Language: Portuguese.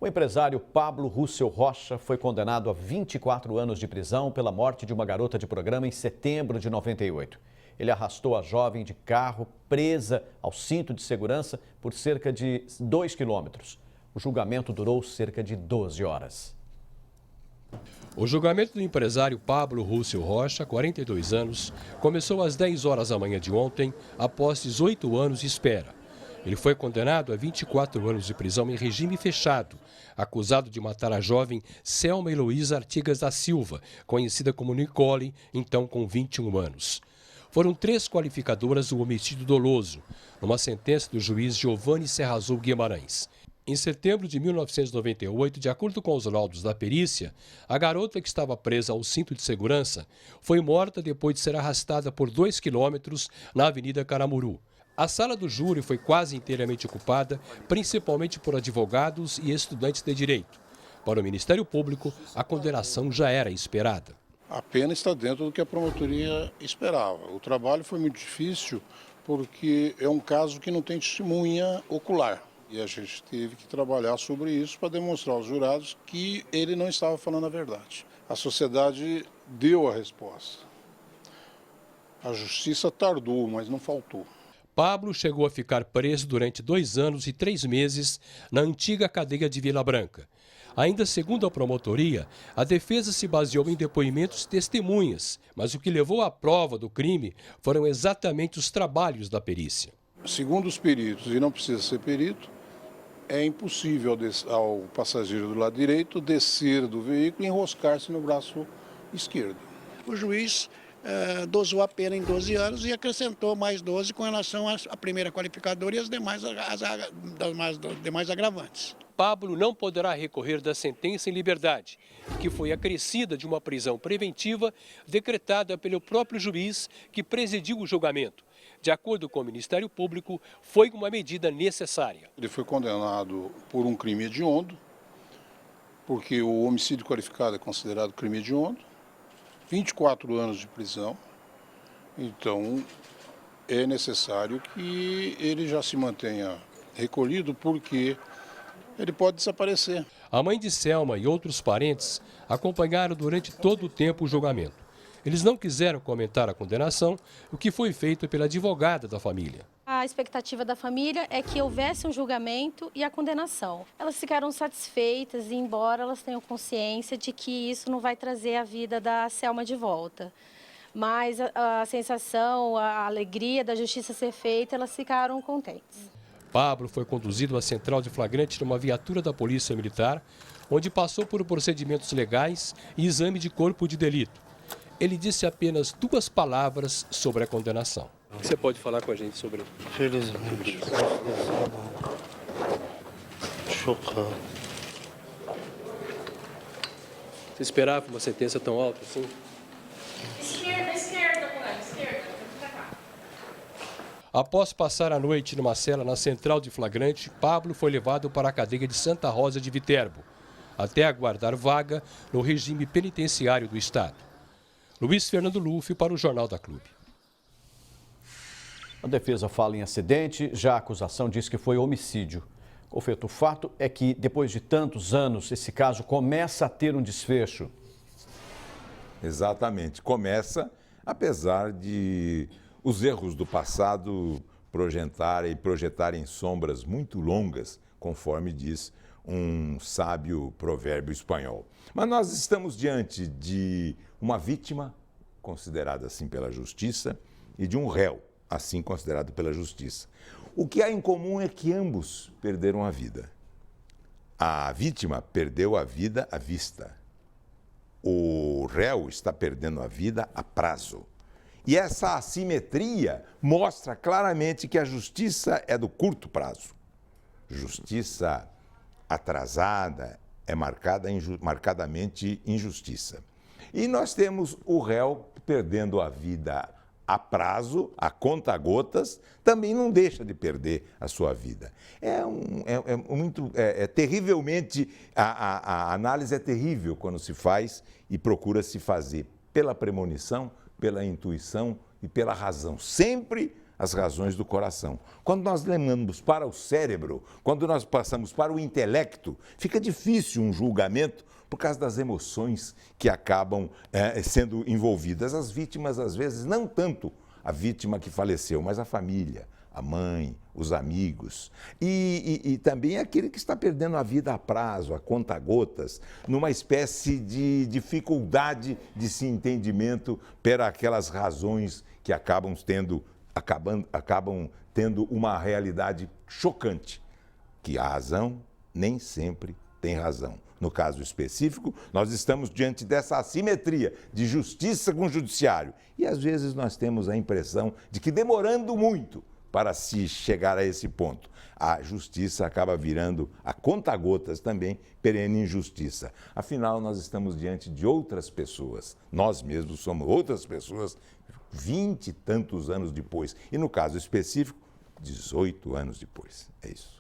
O empresário Pablo Russell Rocha foi condenado a 24 anos de prisão pela morte de uma garota de programa em setembro de 98. Ele arrastou a jovem de carro presa ao cinto de segurança por cerca de 2 quilômetros. O julgamento durou cerca de 12 horas. O julgamento do empresário Pablo Russell Rocha, 42 anos, começou às 10 horas da manhã de ontem, após 18 anos de espera. Ele foi condenado a 24 anos de prisão em regime fechado, acusado de matar a jovem Selma Heloísa Artigas da Silva, conhecida como Nicole, então com 21 anos. Foram 3 qualificadoras do homicídio doloso, numa sentença do juiz Giovanni Serrazul Guimarães. Em setembro de 1998, de acordo com os laudos da perícia, a garota que estava presa ao cinto de segurança foi morta depois de ser arrastada por 2 quilômetros na Avenida Caramuru. A sala do júri foi quase inteiramente ocupada, principalmente por advogados e estudantes de direito. Para o Ministério Público, a condenação já era esperada. A pena está dentro do que a promotoria esperava. O trabalho foi muito difícil porque é um caso que não tem testemunha ocular. E a gente teve que trabalhar sobre isso para demonstrar aos jurados que ele não estava falando a verdade. A sociedade deu a resposta. A justiça tardou, mas não faltou. Pablo chegou a ficar preso durante 2 anos e 3 meses na antiga cadeia de Vila Branca. Ainda segundo a promotoria, a defesa se baseou em depoimentos de testemunhas, mas o que levou à prova do crime foram exatamente os trabalhos da perícia. Segundo os peritos, e não precisa ser perito, é impossível ao passageiro do lado direito descer do veículo e enroscar-se no braço esquerdo. O juiz dosou a pena em 12 anos e acrescentou mais 12 com relação à primeira qualificadora e as demais agravantes. Pablo não poderá recorrer da sentença em liberdade, que foi acrescida de uma prisão preventiva decretada pelo próprio juiz que presidiu o julgamento. De acordo com o Ministério Público, foi uma medida necessária. Ele foi condenado por um crime hediondo, porque o homicídio qualificado é considerado crime hediondo, 24 anos de prisão, então é necessário que ele já se mantenha recolhido, porque ele pode desaparecer. A mãe de Selma e outros parentes acompanharam durante todo o tempo o julgamento. Eles não quiseram comentar a condenação, o que foi feito pela advogada da família. A expectativa da família é que houvesse um julgamento e a condenação. Elas ficaram satisfeitas, embora elas tenham consciência de que isso não vai trazer a vida da Selma de volta. Mas a sensação, a alegria da justiça ser feita, elas ficaram contentes. Pablo foi conduzido à central de flagrante numa viatura da Polícia Militar, onde passou por procedimentos legais e exame de corpo de delito. Ele disse apenas 2 palavras sobre a condenação. Você pode falar com a gente sobre... Felizmente, chocado. Você esperava uma sentença tão alta assim? Esquerda. Após passar a noite numa cela na central de flagrante, Pablo foi levado para a cadeia de Santa Rosa de Viterbo, até aguardar vaga no regime penitenciário do Estado. Luiz Fernando Luff para o Jornal da Clube. A defesa fala em acidente, já a acusação diz que foi homicídio. Confeito, o fato é que, depois de tantos anos, esse caso começa a ter um desfecho. Exatamente, começa, apesar de os erros do passado projetarem sombras muito longas, conforme diz um sábio provérbio espanhol. Mas nós estamos diante de uma vítima, considerada assim pela justiça, e de um réu, assim considerado pela justiça. O que há em comum é que ambos perderam a vida. A vítima perdeu a vida à vista. O réu está perdendo a vida a prazo. E essa assimetria mostra claramente que a justiça é do curto prazo. Justiça atrasada é marcadamente injustiça. E nós temos o réu perdendo a vida a prazo, a conta-gotas, também não deixa de perder a sua vida. Terrivelmente, a análise é terrível quando se faz e procura se fazer pela premonição, pela intuição e pela razão. Sempre as razões do coração. Quando nós levamos para o cérebro, quando nós passamos para o intelecto, fica difícil um julgamento por causa das emoções que acabam sendo envolvidas. As vítimas, às vezes, não tanto a vítima que faleceu, mas a família, a mãe, os amigos e também aquele que está perdendo a vida a prazo, a conta-gotas, numa espécie de dificuldade de se entendimento per aquelas razões que acabam tendo uma realidade chocante, que a razão nem sempre tem razão. No caso específico, nós estamos diante dessa assimetria de justiça com o judiciário e às vezes nós temos a impressão de que demorando muito para se chegar a esse ponto, a justiça acaba virando a conta-gotas também perene injustiça. Afinal, nós estamos diante de outras pessoas, nós mesmos somos outras pessoas 20 e tantos anos depois e no caso específico, 18 anos depois. É isso.